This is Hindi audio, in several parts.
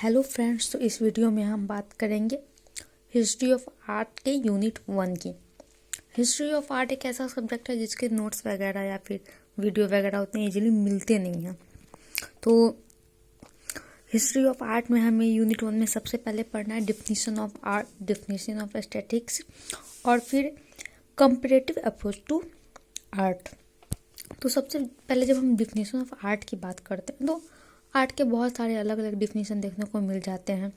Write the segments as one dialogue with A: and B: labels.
A: हेलो फ्रेंड्स, तो इस वीडियो में हम बात करेंगे हिस्ट्री ऑफ आर्ट के यूनिट 1 की। हिस्ट्री ऑफ आर्ट एक ऐसा सब्जेक्ट है जिसके नोट्स वगैरह या फिर वीडियो वगैरह उतने इजीली मिलते नहीं हैं। तो हिस्ट्री ऑफ आर्ट में हमें यूनिट 1 में सबसे पहले पढ़ना है definition of art, definition of aesthetics और फिर कंपैरेटिव अप्रोच टू आर्ट। तो सबसे पहले जब हम डिफिनीशन ऑफ आर्ट की बात करते हैं तो आर्ट के बहुत सारे अलग अलग डिफिनीशन देखने को मिल जाते हैं।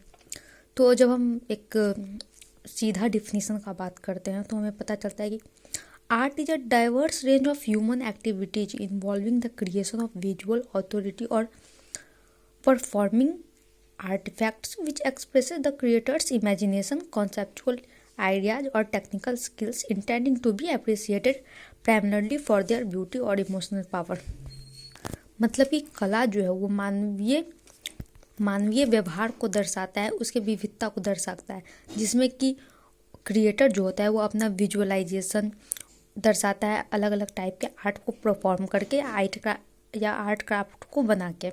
A: तो जब हम एक सीधा डिफिनीशन का बात करते हैं तो हमें पता चलता है कि art is a diverse range of human activities involving the creation of visual authority और performing artifacts which expresses the creator's imagination, conceptual ideas और technical skills intending to be appreciated primarily for their beauty और इमोशनल पावर। मतलब कि कला जो है वो मानवीय व्यवहार को दर्शाता है, उसके विविधता को दर्शाता है, जिसमें कि क्रिएटर जो होता है वो अपना विजुअलाइजेशन दर्शाता है अलग अलग टाइप के आर्ट को परफॉर्म करके आर्ट क्राफ्ट को बना के,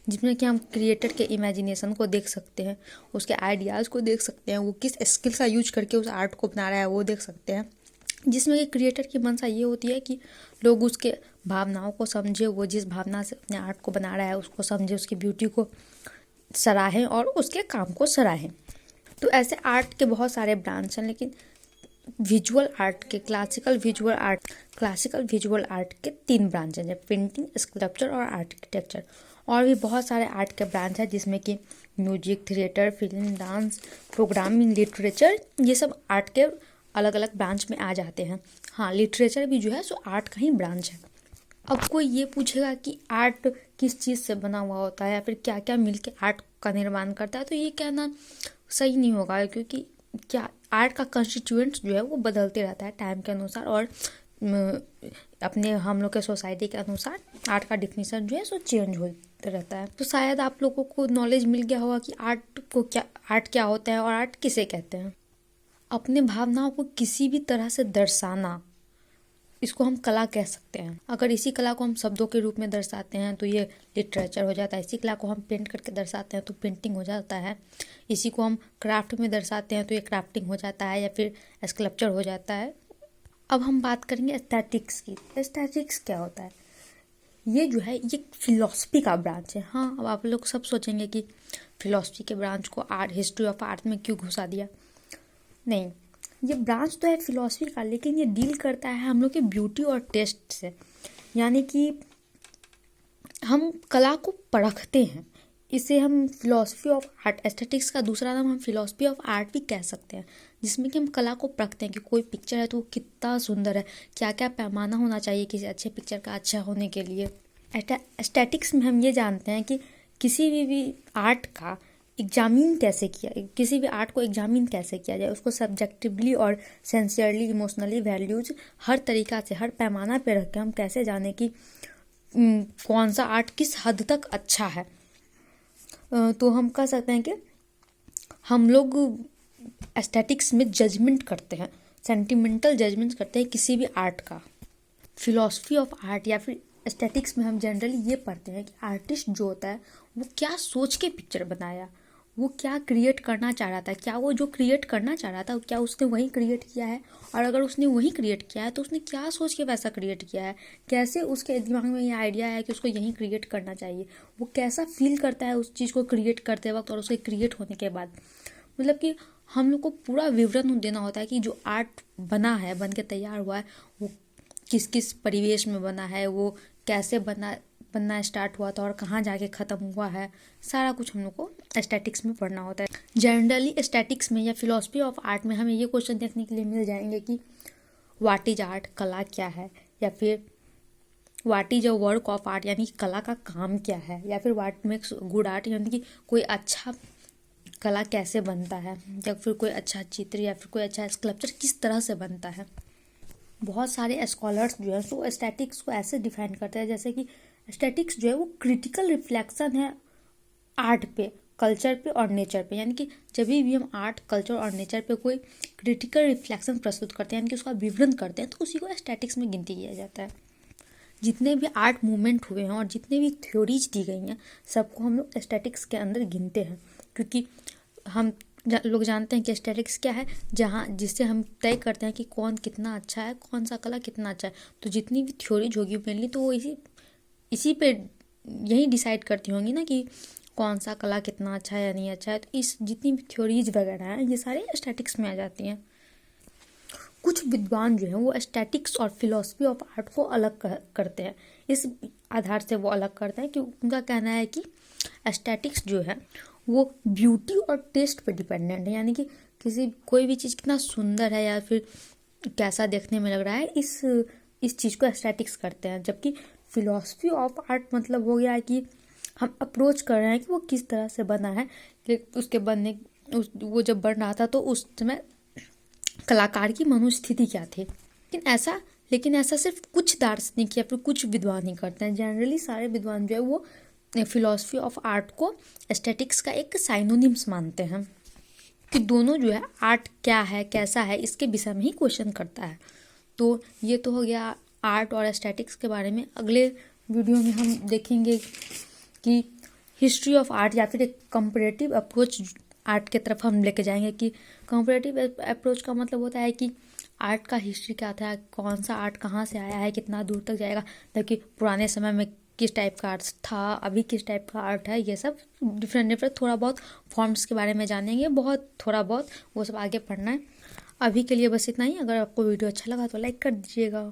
A: जिसमें कि हम क्रिएटर के इमेजिनेशन को देख सकते हैं, उसके आइडियाज़ को देख सकते हैं, वो किस स्किल का यूज करके उस आर्ट को बना रहा है वो देख सकते हैं। जिसमें कि क्रिएटर की मंशा ये होती है कि लोग उसके भावनाओं को समझे, वो जिस भावना से अपने आर्ट को बना रहा है उसको समझे, उसकी ब्यूटी को सराहें और उसके काम को सराहें। तो ऐसे आर्ट के बहुत सारे ब्रांच हैं, लेकिन विजुअल आर्ट के क्लासिकल विजुअल आर्ट के 3 ब्रांच हैं, जैसे पेंटिंग, स्कल्पचर और आर्किटेक्चर। और भी बहुत सारे आर्ट के ब्रांच हैं जिसमें कि music, theatre, film, dance, programming, literature, ये सब आर्ट के अलग अलग ब्रांच में आ जाते हैं। हाँ, लिटरेचर भी जो है सो आर्ट का ही ब्रांच है। अब कोई ये पूछेगा कि आर्ट किस चीज़ से बना हुआ होता है या फिर क्या क्या मिलके आर्ट का निर्माण करता है, तो ये कहना सही नहीं होगा, क्योंकि क्या आर्ट का कंस्टिट्यूएंट्स जो है वो बदलते रहता है टाइम के अनुसार और अपने हम लोग के सोसाइटी के अनुसार आर्ट का डिफिनीशन जो है सो चेंज होता रहता है। तो शायद आप लोगों को नॉलेज मिल गया होगा कि आर्ट क्या होता है और आर्ट किसे कहते हैं। अपने भावनाओं को किसी भी तरह से दर्शाना, इसको हम कला कह सकते हैं। अगर इसी कला को हम शब्दों के रूप में दर्शाते हैं तो ये लिटरेचर हो जाता है। इसी कला को हम पेंट करके दर्शाते हैं तो पेंटिंग हो जाता है। इसी को हम क्राफ्ट में दर्शाते हैं तो ये क्राफ्टिंग हो जाता है या फिर स्कल्पचर हो जाता है। अब हम बात करेंगे एस्थेटिक्स की। एस्थेटिक्स क्या होता है? ये जो है ये फिलॉसफी का ब्रांच है। हाँ, अब आप लोग सब सोचेंगे कि फिलॉसफी के ब्रांच को हिस्ट्री ऑफ आर्ट में क्यों घुसा दिया। नहीं, ये ब्रांच तो है फिलॉसफी का, लेकिन ये डील करता है हम लोग के ब्यूटी और टेस्ट से। यानी कि हम कला को परखते हैं, इसे हम फिलॉसफी ऑफ आर्ट, एस्थेटिक्स का दूसरा नाम हम फिलॉसफी ऑफ आर्ट भी कह सकते हैं, जिसमें कि हम कला को परखते हैं कि कोई पिक्चर है तो वो कितना सुंदर है, क्या क्या पैमाना होना चाहिए किसी अच्छे पिक्चर का अच्छा होने के लिए। एस्थेटिक्स में हम ये जानते हैं कि किसी भी आर्ट का एग्जामिन कैसे किया, किसी भी आर्ट को एग्जामिन कैसे किया जाए, उसको सब्जेक्टिवली और सेंसियरली, इमोशनली वैल्यूज हर तरीका से, हर पैमाना पे रख के हम कैसे जाने कि कौन सा आर्ट किस हद तक अच्छा है। तो हम कह सकते हैं कि हम लोग एस्थेटिक्स में जजमेंट करते हैं, सेंटिमेंटल जजमेंट करते हैं किसी भी आर्ट का। फिलॉसफी ऑफ आर्ट या फिर एस्थेटिक्स में हम जनरली ये पढ़ते हैं कि आर्टिस्ट जो होता है वो क्या सोच के पिक्चर बनाया, वो क्या क्रिएट करना चाह रहा था, क्या वो जो क्रिएट करना चाह रहा था क्या उसने वही क्रिएट किया है, और अगर उसने वही क्रिएट किया है तो उसने क्या सोच के वैसा क्रिएट किया है, कैसे उसके दिमाग में ये आइडिया है कि उसको यही क्रिएट करना चाहिए, वो कैसा फील करता है उस चीज़ को क्रिएट करते वक्त और उसे क्रिएट होने के बाद। मतलब कि हम लोग को पूरा विवरण देना होता है कि जो आर्ट बना है, बन के तैयार हुआ है, वो किस किस परिवेश में बना है, वो कैसे बनना स्टार्ट हुआ था और कहाँ जाके ख़त्म हुआ है, सारा कुछ हम लोग को एस्थेटिक्स में पढ़ना होता है। जनरली एस्थेटिक्स में या फिलॉसफी ऑफ आर्ट में हमें ये क्वेश्चन देखने के लिए मिल जाएंगे कि व्हाट इज आर्ट, कला क्या है, या फिर what is a work of art, यानी कला का काम क्या है, या फिर व्हाट मेक्स गुड आर्ट, यानी कि कोई अच्छा कला कैसे बनता है, या फिर कोई अच्छा चित्र या फिर कोई अच्छा स्कल्पचर किस तरह से बनता है। बहुत सारे स्कॉलर्स जो है सो एस्थेटिक्स को ऐसे डिफाइन करते हैं जैसे कि एस्थेटिक्स जो है वो क्रिटिकल रिफ्लेक्शन है आर्ट पे, कल्चर पे और नेचर पे। यानी कि जब भी हम आर्ट, कल्चर और नेचर पे कोई क्रिटिकल रिफ्लेक्शन प्रस्तुत करते हैं, यानी कि उसका विवरण करते हैं, तो उसी को एस्थेटिक्स में गिनती किया जाता है। जितने भी आर्ट मूवमेंट हुए हैं और जितने भी थ्योरीज दी गई हैं सबको हम लोग एस्थेटिक्स के अंदर गिनते हैं। क्योंकि हम लोग जानते हैं कि एस्थेटिक्स क्या है, जहाँ जिससे हम तय करते हैं कि कौन कितना अच्छा है, कौन सा कला कितना अच्छा है। तो जितनी भी थ्योरीज होगी मेनली तो वो इसी पे यही डिसाइड करती होंगी ना कि कौन सा कला कितना अच्छा है या नहीं अच्छा है। तो इस जितनी भी थ्योरीज वगैरह हैं ये सारे एस्थेटिक्स में आ जाती हैं। कुछ विद्वान जो हैं वो एस्थेटिक्स और फिलॉसफी ऑफ आर्ट को अलग करते हैं। इस आधार से वो अलग करते हैं कि उनका कहना है कि एस्थेटिक्स जो है वो ब्यूटी और टेस्ट पे डिपेंडेंट है, यानी कि कोई भी चीज़ कितना सुंदर है या फिर कैसा देखने में लग रहा है, इस चीज़ को एस्थेटिक्स करते हैं। जबकि फिलॉसफी ऑफ आर्ट मतलब हो गया है कि हम अप्रोच कर रहे हैं कि वो किस तरह से बना है, कि उसके बनने वो जब बन रहा था तो उस समय कलाकार की मनोस्थिति क्या थी। लेकिन ऐसा सिर्फ कुछ दार्शनिक या फिर कुछ विद्वान ही करते हैं। जनरली सारे विद्वान जो है वो फिलॉसफी ऑफ आर्ट को एस्थेटिक्स का एक साइनोनिम्स मानते हैं, कि दोनों जो है आर्ट क्या है कैसा है इसके विषय में ही क्वेश्चन करता है। तो ये तो हो गया आर्ट और एस्थेटिक्स के बारे में। अगले वीडियो में हम देखेंगे कि हिस्ट्री ऑफ आर्ट या फिर एक कंपैरेटिव अप्रोच आर्ट की तरफ हम लेके जाएंगे। कि कंपैरेटिव अप्रोच का मतलब होता है कि आर्ट का हिस्ट्री क्या था, कौन सा आर्ट कहाँ से आया है, कितना दूर तक जाएगा, ताकि पुराने समय में किस टाइप का आर्ट था, अभी किस टाइप का आर्ट है, ये सब डिफरेंट थोड़ा बहुत फॉर्म्स के बारे में जानेंगे, बहुत थोड़ा बहुत वो सब आगे पढ़ना है। अभी के लिए बस इतना ही। अगर आपको वीडियो अच्छा लगा तो लाइक कर दीजिएगा।